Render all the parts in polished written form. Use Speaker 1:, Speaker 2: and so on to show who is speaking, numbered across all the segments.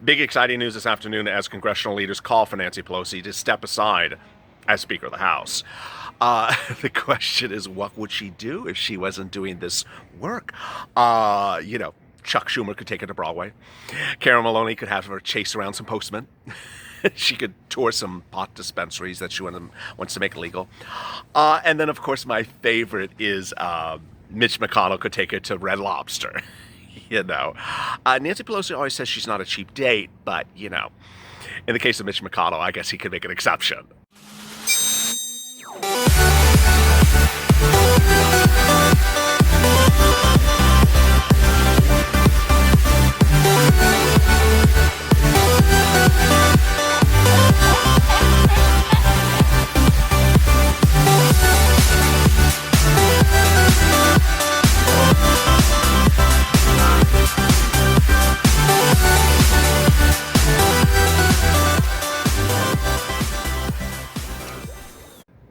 Speaker 1: Big exciting news this afternoon as congressional leaders call for Nancy Pelosi to step aside as Speaker of the House. The question is, what would she do if she wasn't doing this work? Chuck Schumer could take her to Broadway. Karen Maloney could have her chase around some postmen. She could tour some pot dispensaries that she wants to make illegal. And then, of course, my favorite is Mitch McConnell could take her to Red Lobster. Nancy Pelosi always says she's not a cheap date, but, in the case of Mitch McConnell, I guess he could make an exception.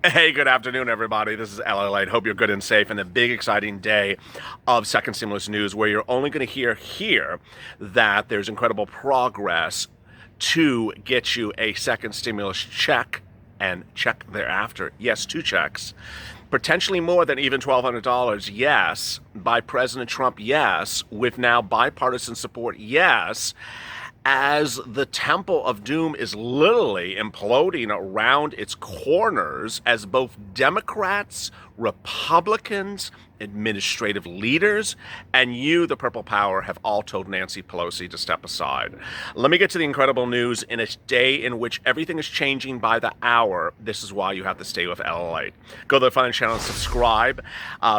Speaker 1: Hey, good afternoon, everybody. This is LALATE. Hope you're good and safe. And a big, exciting day of second stimulus news where you're only going to hear here that there's incredible progress to get you a second stimulus check and check thereafter. Yes, 2 checks. Potentially more than even $1,200, yes. By President Trump, yes. With now bipartisan support, yes. As the Temple of Doom is literally imploding around its corners, as both Democrats, Republicans, administrative leaders, and you, the Purple Power, have all told Nancy Pelosi to step aside. Let me get to the incredible news. In a day in which everything is changing by the hour, this is why you have to stay with LALATE. Go to the Fun channel and subscribe,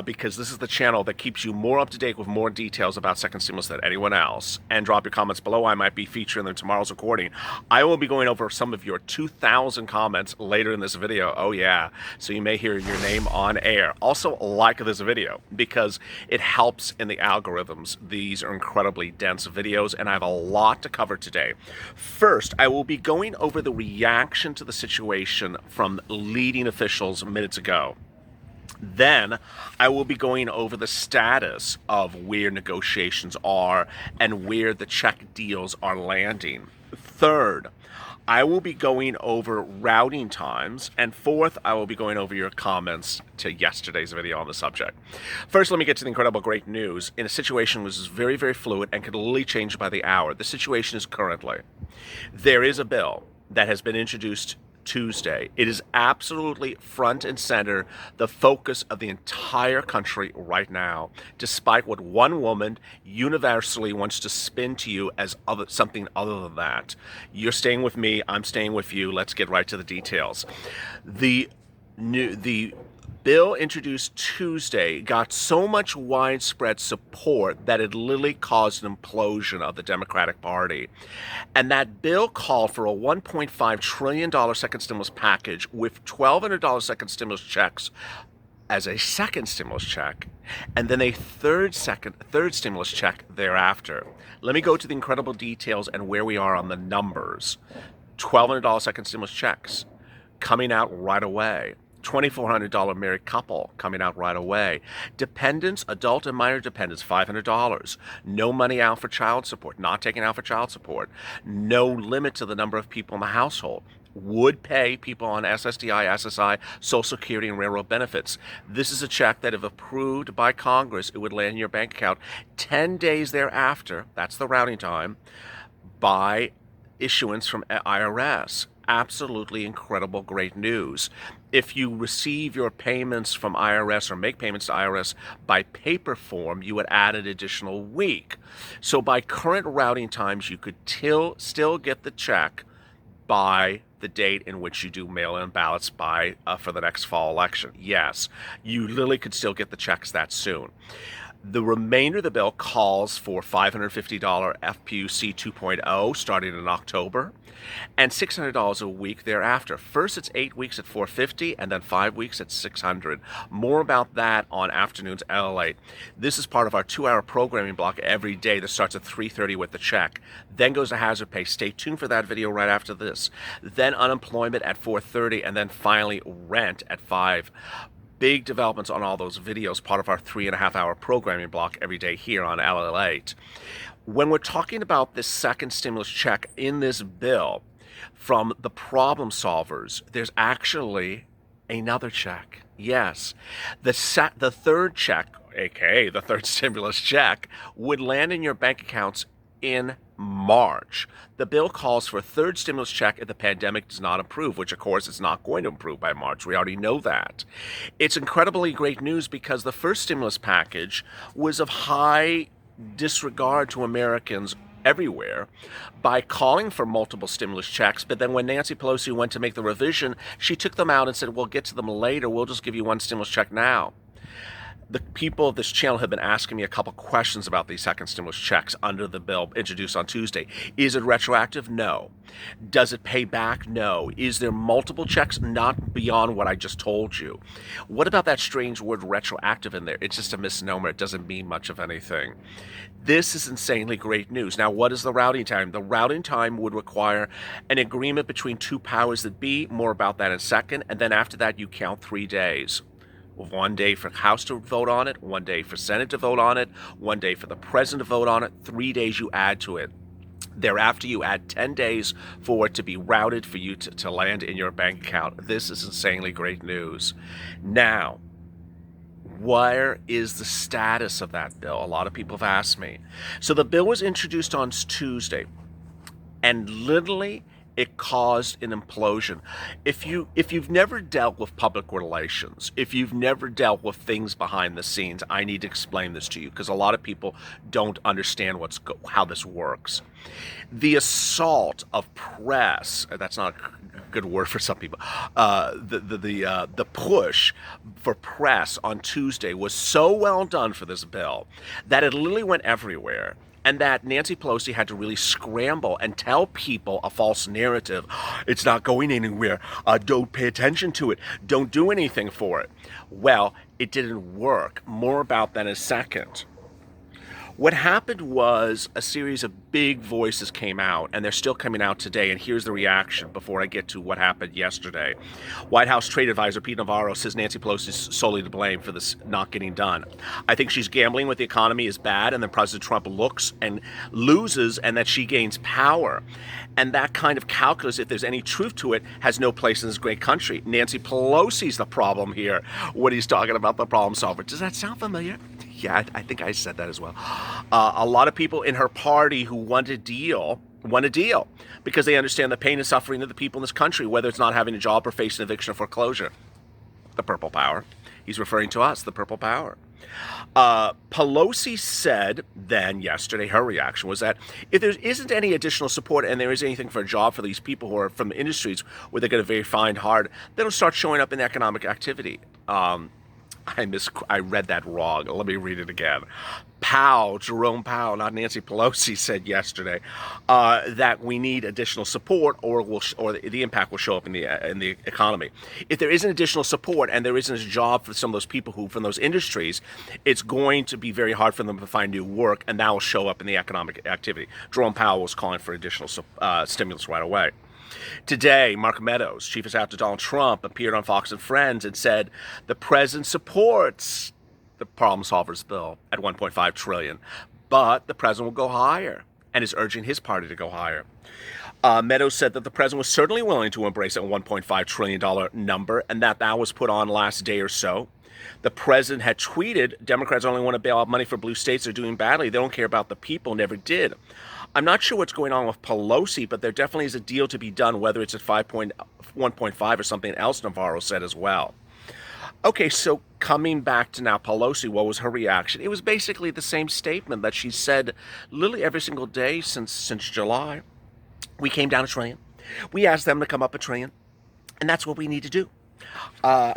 Speaker 1: because this is the channel that keeps you more up to date with more details about second stimulus than anyone else. And drop your comments below. I might be featuring them in tomorrow's recording. I will be going over some of your 2,000 comments later in this video. Oh yeah, so you may hear your name on air. Also, like this video, because it helps in the algorithms. These are incredibly dense videos, and I have a lot to cover today. First, I will be going over the reaction to the situation from leading officials minutes ago. Then I will be going over the status of where negotiations are and where the check deals are landing. Third, I will be going over routing times. And fourth, I will be going over your comments to yesterday's video on the subject. First, let me get to the incredible great news. In a situation which is very, very fluid and could literally change by the hour, the situation is currently, there is a bill that has been introduced Tuesday. It is absolutely front and center, the focus of the entire country right now, despite what one woman universally wants to spin to you as something other than that. You're staying with me, I'm staying with you. Let's get right to the details. The bill introduced Tuesday got so much widespread support that it literally caused an implosion of the Democratic Party. And that bill called for a $1.5 trillion second stimulus package with $1,200 second stimulus checks as a second stimulus check, and then a third stimulus check thereafter. Let me go to the incredible details and where we are on the numbers. $1,200 second stimulus checks coming out right away. $2,400 married couple coming out right away. Dependents, adult and minor dependents, $500. No money out for child support, not taken out for child support. No limit to the number of people in the household. Would pay people on SSDI, SSI, Social Security, and railroad benefits. This is a check that, if approved by Congress, it would land in your bank account 10 days thereafter, that's the routing time, by issuance from IRS. Absolutely incredible, great news. If you receive your payments from IRS or make payments to IRS by paper form, you would add an additional week. So by current routing times, you could still get the check by the date in which you do mail-in ballots for the next fall election. Yes, you literally could still get the checks that soon. The remainder of the bill calls for $550 FPUC 2.0 starting in October and $600 a week thereafter. First, it's 8 weeks at $450 and then 5 weeks at $600. More about that on afternoons LALATE. This is part of our 2-hour programming block every day that starts at 3:30 with the check. Then goes to hazard pay. Stay tuned for that video right after this. Then unemployment at 4:30 and then finally rent at 5. Big developments on all those videos, part of our 3.5-hour programming block every day here on LALATE. When we're talking about this second stimulus check in this bill from the problem solvers, there's actually another check. Yes, the third check, aka the third stimulus check, would land in your bank accounts in March. The bill calls for a third stimulus check if the pandemic does not improve, which of course it's not going to improve by March. We already know that. It's incredibly great news because the first stimulus package was of high disregard to Americans everywhere by calling for multiple stimulus checks. But then when Nancy Pelosi went to make the revision, she took them out and said, we'll get to them later. We'll just give you one stimulus check now. The people of this channel have been asking me a couple questions about these second stimulus checks under the bill introduced on Tuesday. Is it retroactive? No. Does it pay back? No. Is there multiple checks? Not beyond what I just told you. What about that strange word retroactive in there? It's just a misnomer. It doesn't mean much of anything. This is insanely great news. Now, what is the routing time? The routing time would require an agreement between two powers that be. More about that in a second. And then after that, you count 3 days. 1 day for House to vote on it, 1 day for Senate to vote on it, 1 day for the President to vote on it, 3 days you add to it. Thereafter, you add 10 days for it to be routed for you to land in your bank account. This is insanely great news. Now, where is the status of that bill? A lot of people have asked me. So the bill was introduced on Tuesday, and literally it caused an implosion. If you've never dealt with public relations, if you've never dealt with things behind the scenes, I need to explain this to you because a lot of people don't understand how this works. The assault of press, that's not a good word for some people, the push for press on Tuesday was so well done for this bill that it literally went everywhere. And that Nancy Pelosi had to really scramble and tell people a false narrative. It's not going anywhere. Don't pay attention to it. Don't do anything for it. Well, it didn't work. More about that in a second. What happened was a series of big voices came out, and they're still coming out today, and here's the reaction before I get to what happened yesterday. White House Trade Advisor Pete Navarro says Nancy Pelosi is solely to blame for this not getting done. I think she's gambling with the economy is bad, and then President Trump looks and loses, and that she gains power. And that kind of calculus, if there's any truth to it, has no place in this great country. Nancy Pelosi's the problem here when he's talking about the problem solver. Does that sound familiar? Yeah, I think I said that as well. A lot of people in her party who want a deal because they understand the pain and suffering of the people in this country, whether it's not having a job or facing eviction or foreclosure. The purple power. He's referring to us, the purple power. Pelosi said then yesterday, her reaction was that if there isn't any additional support and there is anything for a job for these people who are from the industries where they're going to very find hard, they'll start showing up in economic activity. I read that wrong. Let me read it again. Jerome Powell, not Nancy Pelosi, said yesterday that we need additional support, or the impact will show up in the economy. If there isn't additional support and there isn't a job for some of those people who from those industries, it's going to be very hard for them to find new work, and that will show up in the economic activity. Jerome Powell was calling for additional stimulus right away. Today, Mark Meadows, chief of staff to Donald Trump, appeared on Fox and Friends and said the president supports the problem solvers bill at $1.5 trillion, but the president will go higher and is urging his party to go higher. Meadows said that the president was certainly willing to embrace that $1.5 trillion number and that was put on last day or so. The president had tweeted, Democrats only want to bail out money for blue states that are doing badly. They don't care about the people, never did. I'm not sure what's going on with Pelosi, but there definitely is a deal to be done, whether it's at 1.5 or something else, Navarro said as well. Okay, so coming back to now Pelosi, what was her reaction? It was basically the same statement that she said literally every single day since July. We came down $1 trillion. We asked them to come up $1 trillion, and that's what we need to do. I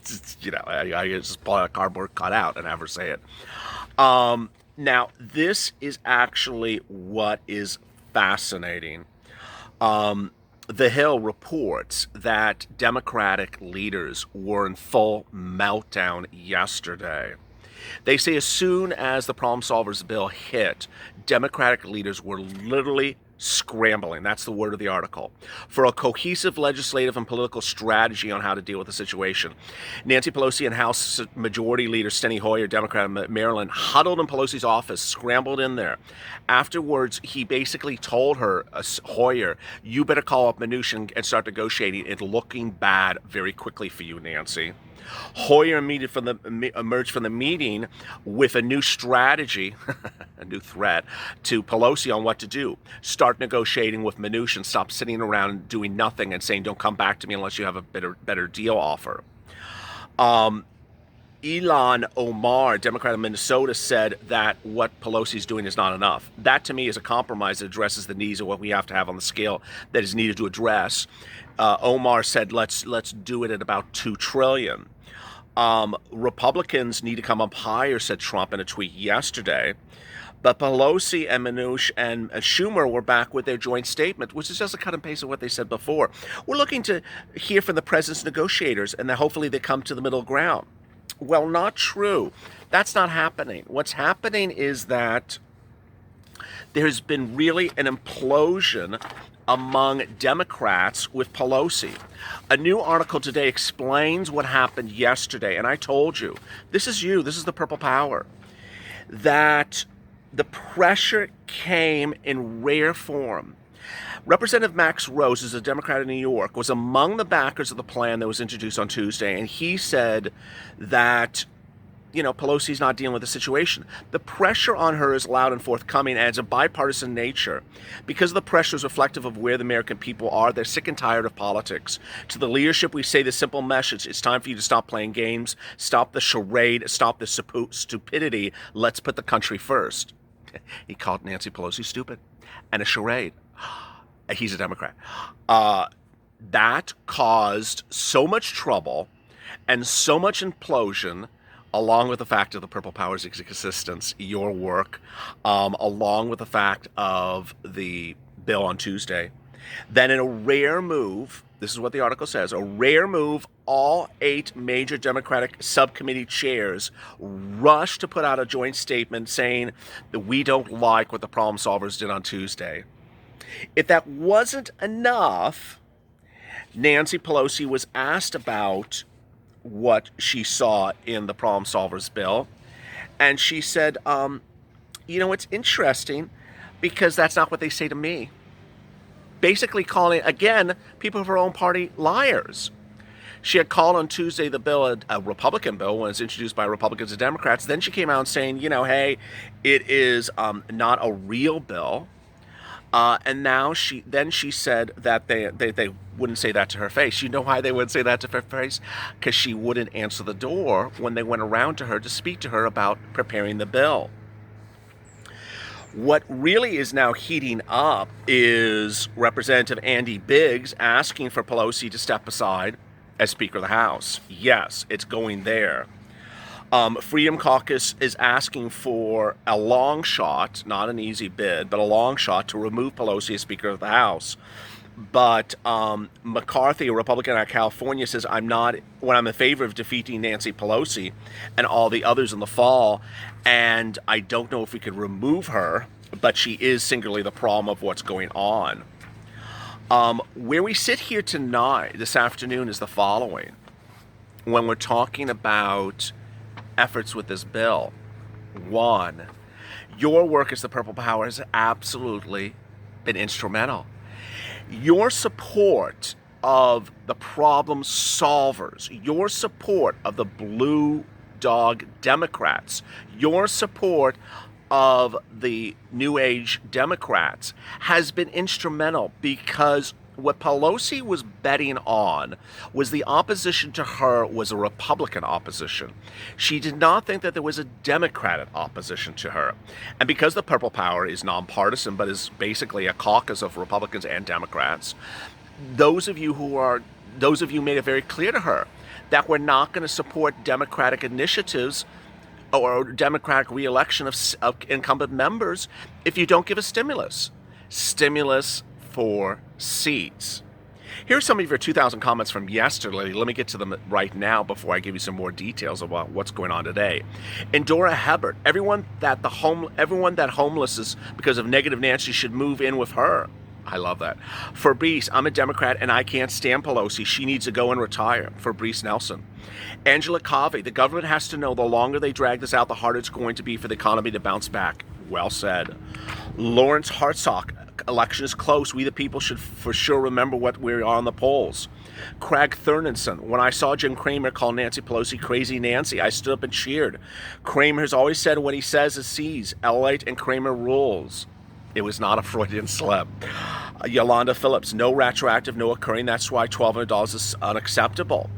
Speaker 1: just pull out a cardboard cutout and have her say it. Now, this is actually what is fascinating. The Hill reports that Democratic leaders were in full meltdown yesterday. They say as soon as the problem solvers bill hit, Democratic leaders were literally scrambling, that's the word of the article, for a cohesive legislative and political strategy on how to deal with the situation. Nancy Pelosi and House Majority Leader Steny Hoyer, Democrat of Maryland, huddled in Pelosi's office, scrambled in there. Afterwards, he basically told her, Hoyer, you better call up Mnuchin and start negotiating. It's looking bad very quickly for you, Nancy. Hoyer emerged from the meeting with a new strategy, a new threat to Pelosi on what to do. Start negotiating with Mnuchin, stop sitting around doing nothing and saying, don't come back to me unless you have a better deal offer. Ilhan Omar, Democrat of Minnesota, said that what Pelosi's doing is not enough. That, to me, is a compromise that addresses the needs of what we have to have on the scale that is needed to address. Omar said, let's do it at about $2 trillion. Republicans need to come up higher, said Trump in a tweet yesterday. But Pelosi and Mnuchin and Schumer were back with their joint statement, which is just a cut and paste of what they said before. We're looking to hear from the president's negotiators, and that hopefully they come to the middle ground. Well, not true. That's not happening. What's happening is that there's been really an implosion among Democrats with Pelosi. A new article today explains what happened yesterday, and I told you, this is the purple power, that the pressure came in rare form. Representative Max Rose, who's a Democrat in New York, was among the backers of the plan that was introduced on Tuesday, and he said that, Pelosi's not dealing with the situation. The pressure on her is loud and forthcoming, and it's a bipartisan nature. Because the pressure is reflective of where the American people are, they're sick and tired of politics. To the leadership, we say the simple message: it's time for you to stop playing games, stop the charade, stop the stupidity, let's put the country first. He called Nancy Pelosi stupid and a charade. He's a Democrat. That caused so much trouble and so much implosion, along with the fact of the Purple Power's existence, your work, along with the fact of the bill on Tuesday. Then in a rare move, this is what the article says, a rare move, all 8 major Democratic subcommittee chairs rushed to put out a joint statement saying that we don't like what the problem solvers did on Tuesday. If that wasn't enough, Nancy Pelosi was asked about what she saw in the problem solvers bill, and she said, it's interesting because that's not what they say to me. Basically calling, again, people of her own party liars. She had called on Tuesday the bill, a Republican bill, when it was introduced by Republicans and Democrats. Then she came out saying, hey, it is not a real bill. And now she said that they wouldn't say that to her face. You know why they wouldn't say that to her face? Because she wouldn't answer the door when they went around to her to speak to her about preparing the bill. What really is now heating up is Representative Andy Biggs asking for Pelosi to step aside as Speaker of the House. Yes, it's going there. Freedom Caucus is asking for a long shot, not an easy bid, but a long shot to remove Pelosi as Speaker of the House. But McCarthy, a Republican out of California, says I'm in favor of defeating Nancy Pelosi and all the others in the fall, and I don't know if we could remove her, but she is singularly the problem of what's going on. Where we sit here tonight, this afternoon, is the following. When we're talking about efforts with this bill, 1, your work as the Purple Power has absolutely been instrumental. Your support of the problem solvers, your support of the blue dog Democrats, your support of the New Age Democrats has been instrumental, because what Pelosi was betting on was the opposition to her was a Republican opposition. She did not think that there was a Democratic opposition to her. And because the Purple Power is nonpartisan, but is basically a caucus of Republicans and Democrats, those of you made it very clear to her that we're not going to support Democratic initiatives or Democratic re-election of incumbent members if you don't give a stimulus for seats. Here's some of your 2,000 comments from yesterday. Let me get to them right now before I give you some more details about what's going on today. Endora Hebert, everyone that homeless is because of negative Nancy should move in with her. I love that. Fabrice, I'm a Democrat and I can't stand Pelosi. She needs to go and retire. Fabrice Nelson. Angela Covey, the government has to know the longer they drag this out, the harder it's going to be for the economy to bounce back. Well said. Lawrence Hartsock, election is close. We the people should for sure remember what we are on the polls. Craig Thurninson, when I saw Jim Cramer call Nancy Pelosi Crazy Nancy, I stood up and cheered. Cramer has always said what he says is sees. LALATE and Cramer rules. It was not a Freudian slip. Yolanda Phillips, no retroactive, no occurring. That's why $1,200 is unacceptable.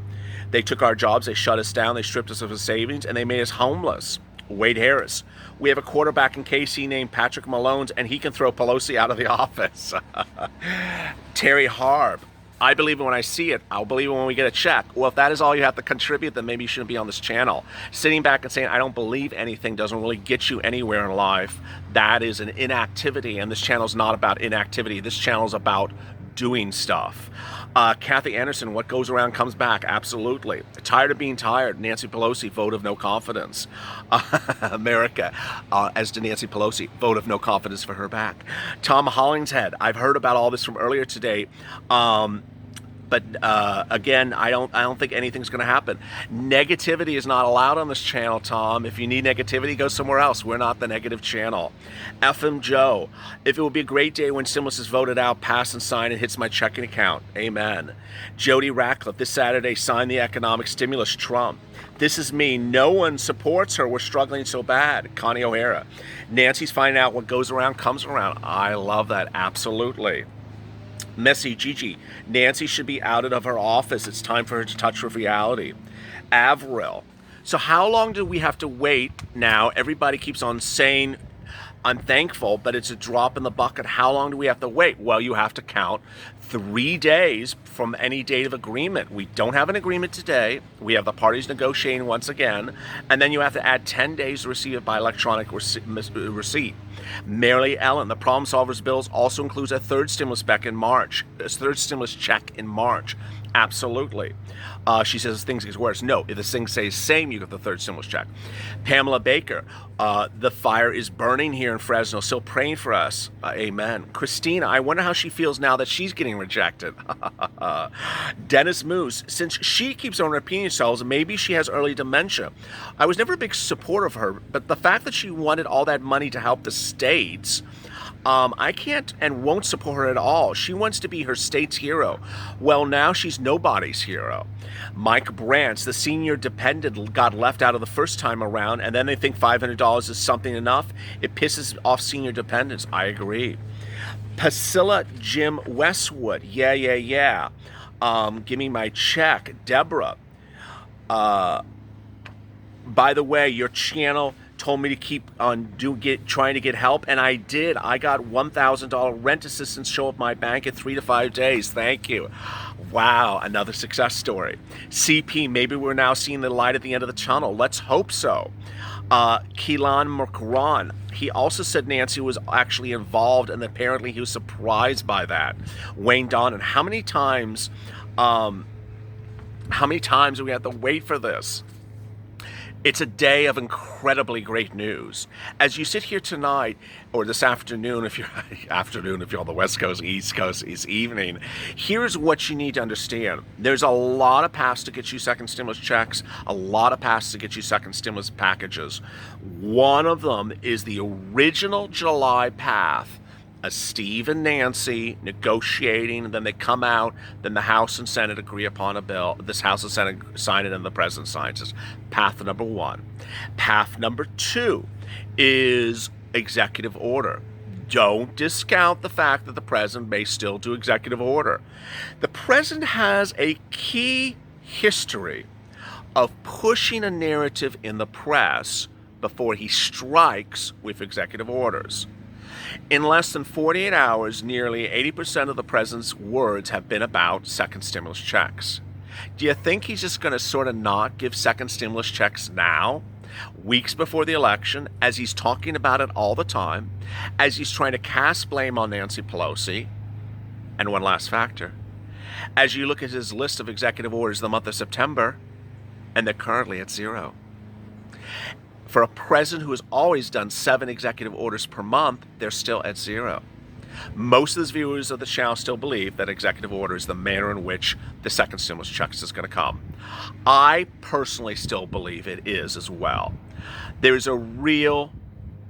Speaker 1: They took our jobs, they shut us down, they stripped us of our savings, and they made us homeless. Wade Harris, we have a quarterback in KC named Patrick Malones, and he can throw Pelosi out of the office. Terry Harb, I believe it when I see it. I'll believe it when we get a check. Well, if that is all you have to contribute, then maybe you shouldn't be on this channel. Sitting back and saying, I don't believe anything doesn't really get you anywhere in life. That is an inactivity, and this channel is not about inactivity. This channel is about doing stuff. Kathy Anderson, what goes around comes back. Absolutely. Tired of being tired. Nancy Pelosi, vote of no confidence. America, as to Nancy Pelosi, vote of no confidence for her back. Tom Hollingshead, I've heard about all this from earlier today. But again, I don't think anything's going to happen. Negativity is not allowed on this channel, Tom. If you need negativity, go somewhere else. We're not the negative channel. FM Joe, if it will be a great day when stimulus is voted out, pass and sign, and hits my checking account. Amen. Jody Ratcliffe, this Saturday, sign the economic stimulus, Trump. This is me. No one supports her. We're struggling so bad. Connie O'Hara. Nancy's finding out what goes around comes around. I love that. Absolutely. Messy Gigi, Nancy should be outed of her office. It's time for her to touch with reality. Avril, so how long do we have to wait now? Everybody keeps on saying, I'm thankful, but it's a drop in the bucket. How long do we have to wait? Well, you have to count 3 days from any date of agreement. We don't have an agreement today. We have the parties negotiating once again. And then you have to add 10 days to receive it by electronic receipt. Mary Ellen, the problem solvers bills also includes a third stimulus check in March. Absolutely. She says things get worse. No, if the thing stays same, you get the third stimulus check. Pamela Baker, the fire is burning here in Fresno. Still praying for us. Amen. Christina, I wonder how she feels now that she's getting rejected. Dennis Moose, since she keeps on repeating herself, maybe she has early dementia. I was never a big supporter of her, but the fact that she wanted all that money to help the states, I can't and won't support her at all. She wants to be her state's hero. Well, now she's nobody's hero. Mike Brantz, the senior dependent, got left out of the first time around, and then they think $500 is something enough. It pisses off senior dependents. I agree. Priscilla Jim Westwood, yeah. Give me my check. Deborah, by the way, your channel told me to keep on trying to get help, and I did. I got $1,000 rent assistance show up my bank in 3 to 5 days. Thank you. Wow, another success story. CP, maybe we're now seeing the light at the end of the tunnel. Let's hope so. Keelan McRon, he also said Nancy was actually involved, and apparently he was surprised by that. Wayne Donnan, how many times do we have to wait for this? It's a day of incredibly great news. As you sit here tonight, or this afternoon, if you're on the West Coast, East Coast, it's evening, here's what you need to understand. There's a lot of paths to get you second stimulus checks, a lot of paths to get you second stimulus packages. One of them is the original July path. Steve and Nancy negotiating, and then they come out, then the House and Senate agree upon a bill. This House and Senate sign it, and the President signs it. Path number one. Path number two is executive order. Don't discount the fact that the President may still do executive order. The President has a key history of pushing a narrative in the press before he strikes with executive orders. In less than 48 hours, nearly 80% of the president's words have been about second stimulus checks. Do you think he's just going to sort of not give second stimulus checks now, weeks before the election, as he's talking about it all the time, as he's trying to cast blame on Nancy Pelosi? And one last factor, As you look at his list of executive orders the month of September, and they're currently at 0. For a president who has always done 7 executive orders per month, they're still at 0. Most of the viewers of the channel still believe that executive order is the manner in which the second stimulus checks is going to come. I personally still believe it is as well. There is a real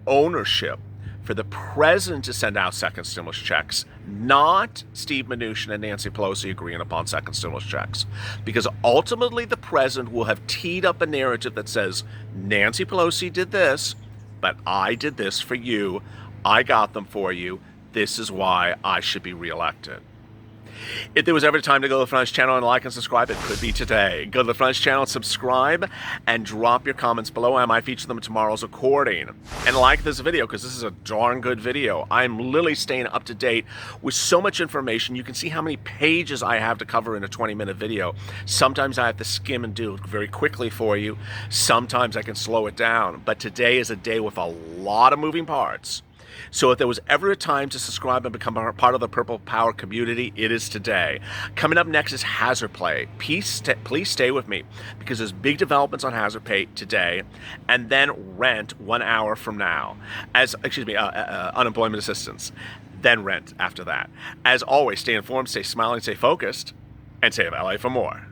Speaker 1: ownership for the president to send out second stimulus checks, not Steve Mnuchin and Nancy Pelosi agreeing upon second stimulus checks. Because ultimately the president will have teed up a narrative that says, Nancy Pelosi did this, but I did this for you. I got them for you. This is why I should be reelected. If there was ever a time to go to the Frontage channel and like and subscribe, it could be today. Go to the Frontage channel, subscribe, and drop your comments below. I might feature them in tomorrow's recording. And like this video, because this is a darn good video. I'm literally staying up to date with so much information. You can see how many pages I have to cover in a 20-minute video. Sometimes I have to skim and do it very quickly for you. Sometimes I can slow it down. But today is a day with a lot of moving parts. So if there was ever a time to subscribe and become part of the Purple Power community, it is today. Coming up next is Hazard Pay. Please stay with me, because there's big developments on Hazard Pay today, and then rent 1 hour from now. Unemployment assistance. Then rent after that. As always, stay informed, stay smiling, stay focused, and stay of LA for more.